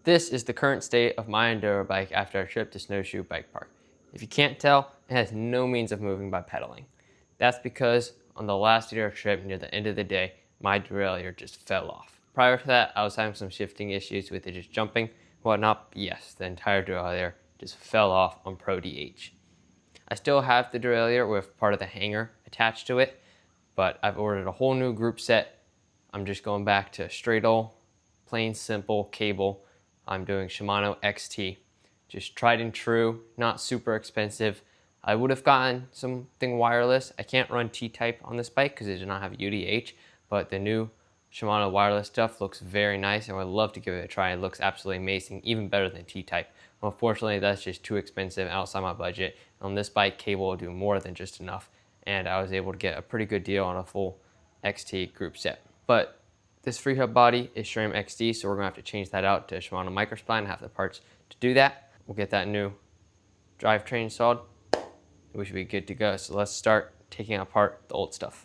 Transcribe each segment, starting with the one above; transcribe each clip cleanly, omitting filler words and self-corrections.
This is the current state of my enduro bike after our trip to Snowshoe Bike Park. If you can't tell, it has no means of moving by pedaling. That's because on the last day of our trip, near the end of the day, my derailleur just fell off. Prior to that, I was having some shifting issues with it just jumping, whatnot. Yes, the entire derailleur just fell off on Pro DH. I still have the derailleur with part of the hanger attached to it, but I've ordered a whole new group set. I'm just going back to straight old, plain simple cable. I'm doing Shimano XT, just tried and true, not super expensive. I would have gotten something wireless. I can't run T-type on this bike because it does not have UDH, but the new Shimano wireless stuff looks very nice and I would love to give it a try. It looks absolutely amazing, even better than T-type. Unfortunately, that's just too expensive, outside my budget. On this bike, cable will do more than just enough, and I was able to get a pretty good deal on a full XT group set. But this free hub body is SRAM XD, so we're gonna have to change that out to Shimano Microspline and have the parts to do that. We'll get that new drivetrain installed. We should be good to go. So let's start taking apart the old stuff.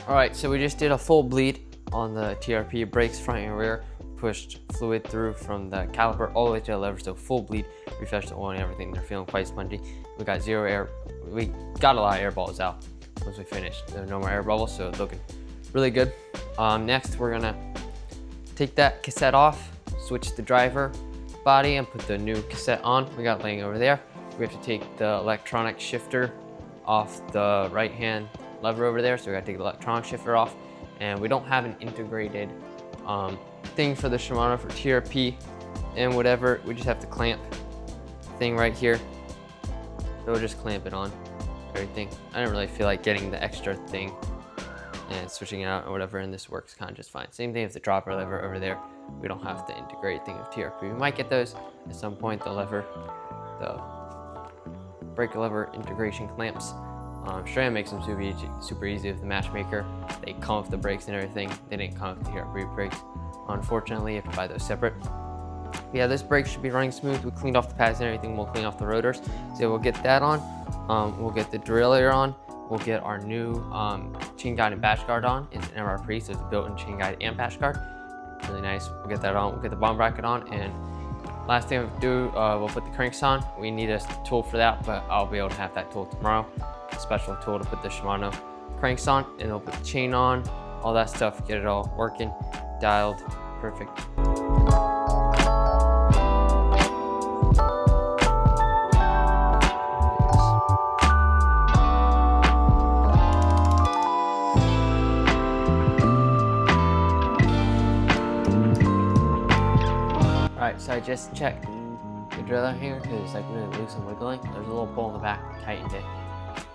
Alright, so we just did a full bleed on the TRP brakes front and rear, pushed fluid through from the caliper all the way to the lever, so full bleed, refreshed the oil and everything. They're feeling quite spongy. We got zero air, we got a lot of air bubbles out once we finished. There are no more air bubbles, so it's looking really good. Next, we're gonna take that cassette off, switch the driver body and put the new cassette on. We got it laying over there. We have to take the electronic shifter off the right hand lever over there, so we gotta take the electronic shifter off, and we don't have an integrated thing for the Shimano for TRP and whatever. We just have to clamp thing right here, so we'll just clamp it on everything. I didn't really feel like getting the extra thing and switching it out or whatever, and this works kind of just fine. Same thing with the dropper lever over there. We don't have the integrated thing of TRP. We might get those at some point, the brake lever integration clamps. SRAM makes them super easy with the Matchmaker. They come with the brakes and everything. They didn't come with the TRP brakes. Unfortunately, you have to buy those separate. Yeah, this brake should be running smooth. We cleaned off the pads and everything. We'll clean off the rotors. So we'll get that on. We'll get the derailleur on. We'll get our new chain guide and bash guard on. It's an MRP, so it's a built-in chain guide and bash guard. Really nice. We'll get that on. We'll get the bomb bracket on, and last thing we'll do, we'll put the cranks on. We need a tool for that, but I'll be able to have that tool tomorrow. A special tool to put the Shimano cranks on, and it'll put the chain on, all that stuff, get it all working, dialed, perfect. Alright, so I just checked the driller here because it's like really loose and wiggling. There's a little pull in the back, tightened it,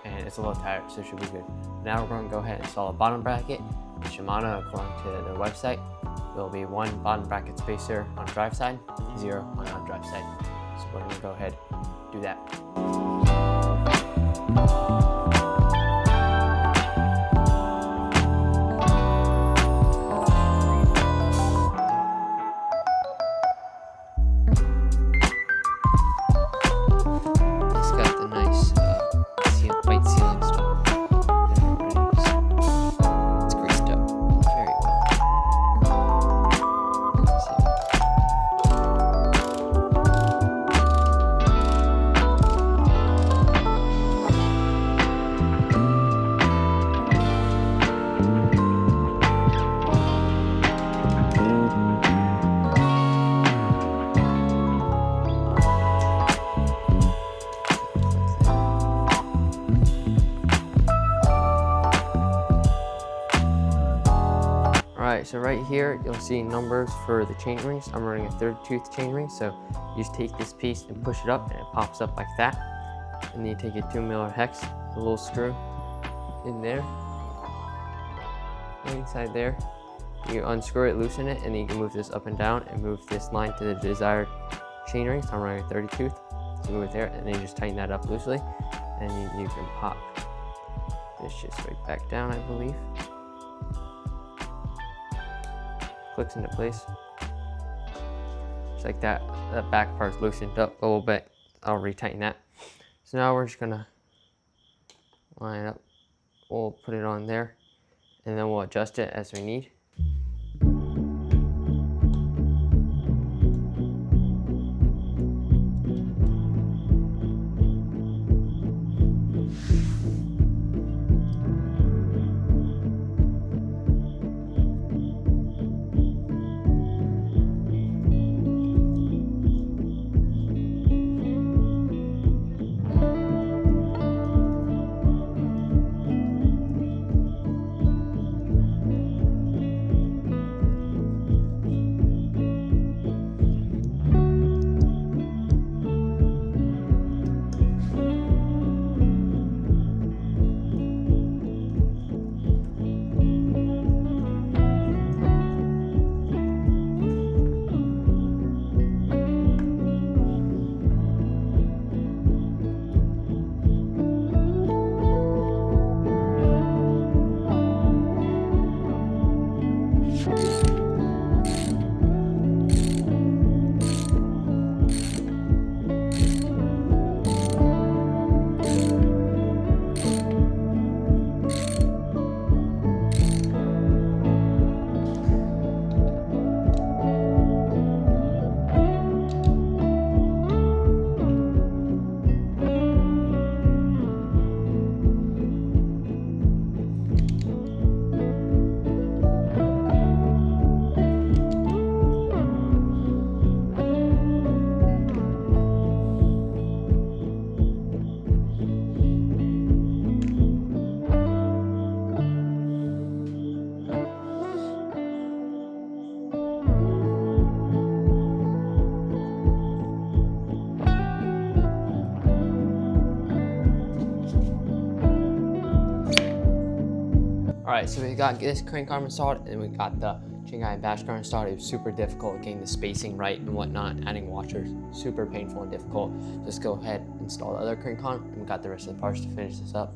and it's a little tight, so it should be good. Now we're going to go ahead and install a bottom bracket. The Shimano, according to their website, will be 1 bottom bracket spacer on drive side, 0 on non-drive side. So we're going to go ahead and do that. Alright, so right here you'll see numbers for the chain rings. I'm running a 3rd tooth chain ring, so you just take this piece and push it up and it pops up like that. And then you take a 2mm hex, a little screw in there, right inside there. You unscrew it, loosen it, and then you can move this up and down and move this line to the desired chain ring. So I'm running a 30 tooth, so move it there, and then you just tighten that up loosely, and you can pop this just right back down, I believe. Clicks into place. Just like that. That back part's loosened up a little bit. I'll retighten that. So now we're just gonna line it up. We'll put it on there, and then we'll adjust it as we need. Alright, so we got this crank arm installed, and we got the chain guide and bash guard installed. It was super difficult getting the spacing right and whatnot, adding washers, super painful and difficult. Just go ahead and install the other crank arm, and we got the rest of the parts to finish this up.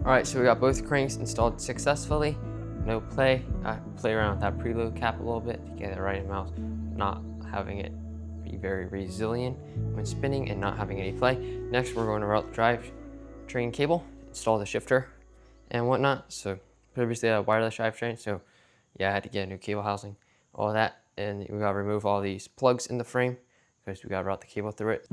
All right, so we got both cranks installed successfully. No play. I play around with that preload cap a little bit to get the right amount, not having it be very resilient when spinning and not having any play. Next, we're going to route the drivetrain cable, install the shifter and whatnot. So previously I had a wireless drivetrain, so yeah, I had to get a new cable housing, all that. And we gotta remove all these plugs in the frame because we gotta route the cable through it.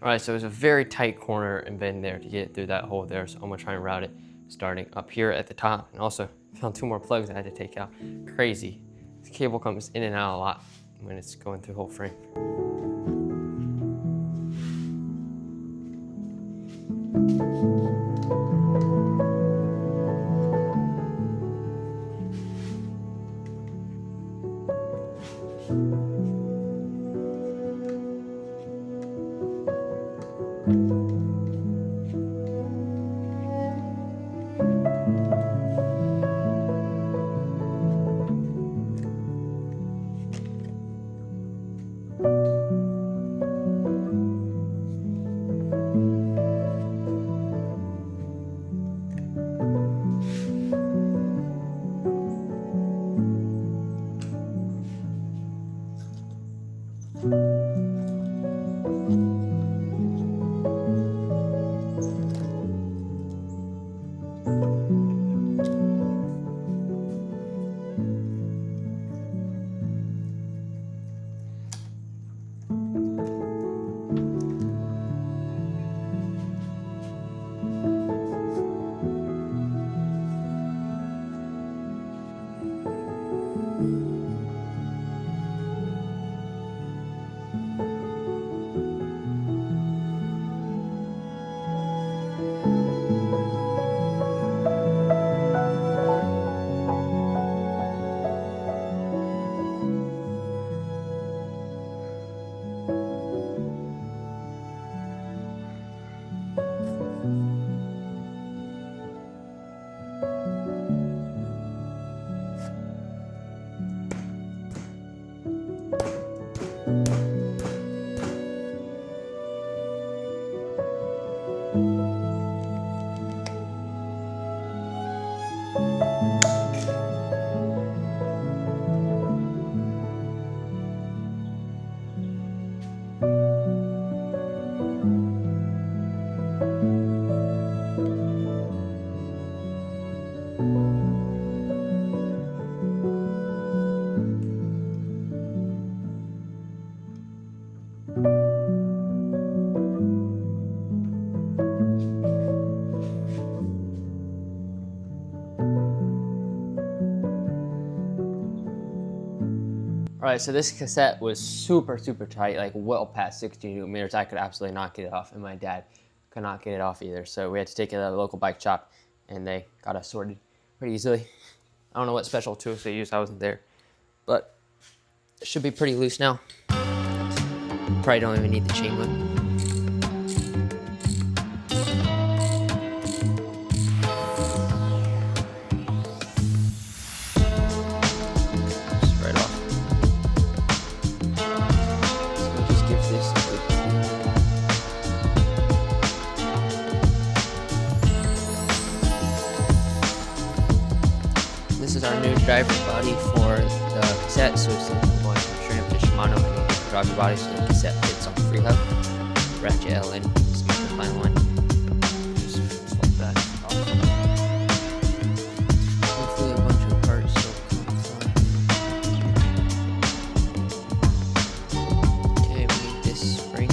All right, so there's a very tight corner and bend there to get through that hole there. So I'm gonna try and route it starting up here at the top, and also found 2 more plugs I had to take out. Crazy. This cable comes in and out a lot when it's going through the whole frame. All right, so this cassette was super tight, like well past 60 Newton meters. I could absolutely not get it off, and my dad could not get it off either. So we had to take it to the local bike shop, and they got us sorted pretty easily. I don't know what special tools they used, I wasn't there, but it should be pretty loose now. Probably don't even need the chain whip. This is our new driver body for the cassette, so it's going from Trim to Shimano. I need a driver body so the cassette fits on free hub. Ratchet L in, smooth the final one. Just swap that off. Hopefully a bunch of parts will come fine. Okay, we need this spring.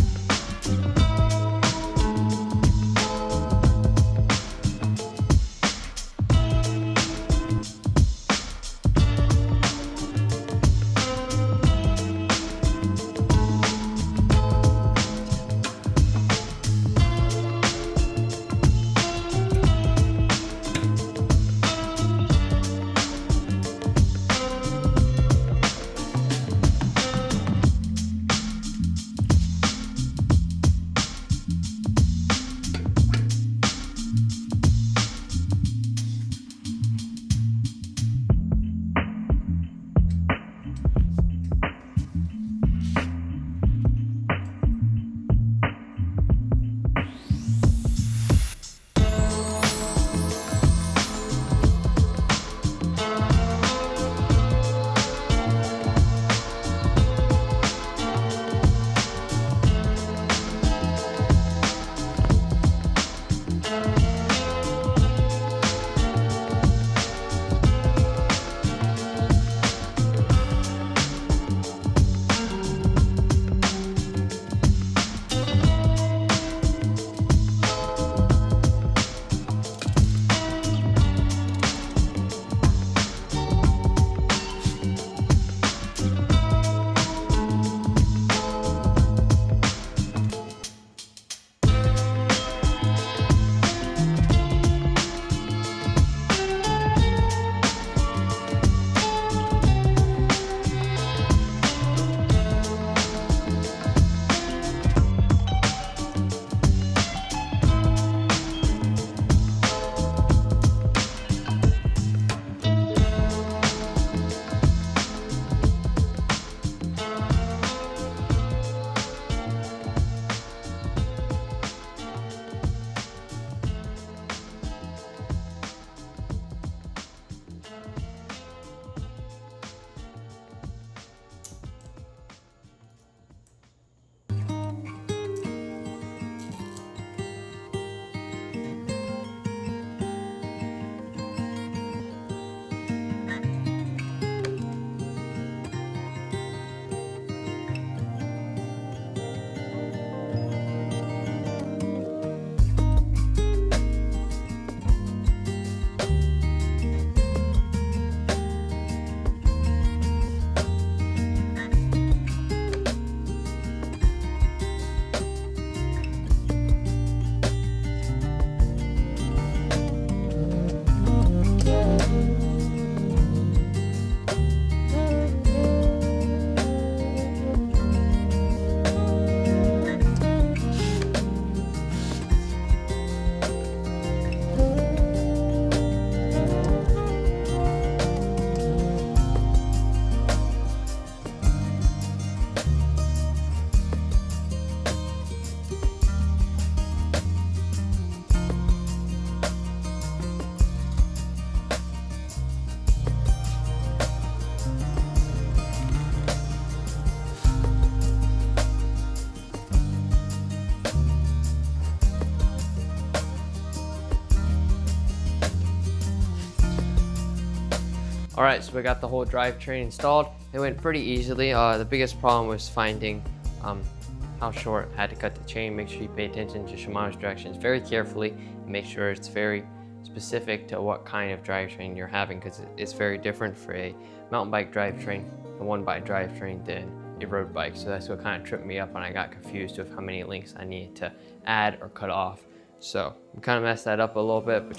All right, so we got the whole drivetrain installed. It went pretty easily. The biggest problem was finding how short. I had to cut the chain. Make sure you pay attention to Shimano's directions very carefully and make sure it's very specific to what kind of drivetrain you're having, because it's very different for a mountain bike drivetrain and one bike drivetrain than a road bike. So that's what kind of tripped me up when I got confused with how many links I needed to add or cut off. So we kind of messed that up a little bit, but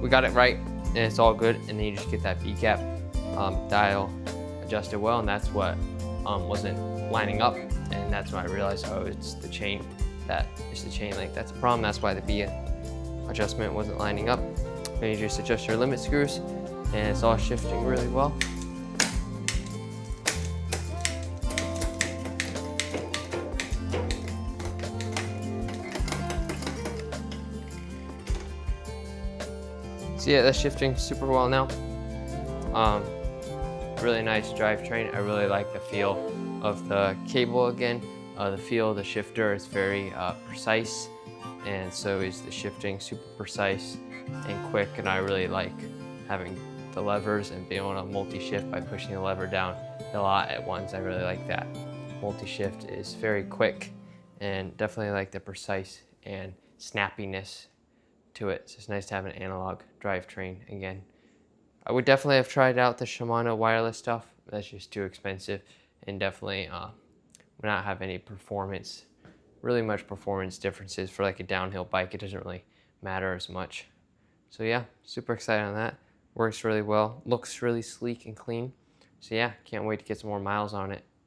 we got it right and it's all good. And then you just get that B-cap dial adjusted well, and that's what wasn't lining up. And that's when I realized, oh, it's the chain link. That's a problem. That's why the B adjustment wasn't lining up. Then you just adjust your limit screws and it's all shifting really well. So yeah, that's shifting super well now. Really nice drivetrain. I really like the feel of the cable again. The feel of the shifter is very precise, and so is the shifting, super precise and quick. And I really like having the levers and being able to multi-shift by pushing the lever down a lot at once. I really like that. Multi-shift is very quick and definitely like the precise and snappiness to it. So it's nice to have an analog drivetrain again. I would definitely have tried out the Shimano wireless stuff. That's just too expensive, and definitely would not have any performance, really much performance differences for like a downhill bike. It doesn't really matter as much. So yeah, super excited on that. Works really well, looks really sleek and clean. So yeah, can't wait to get some more miles on it.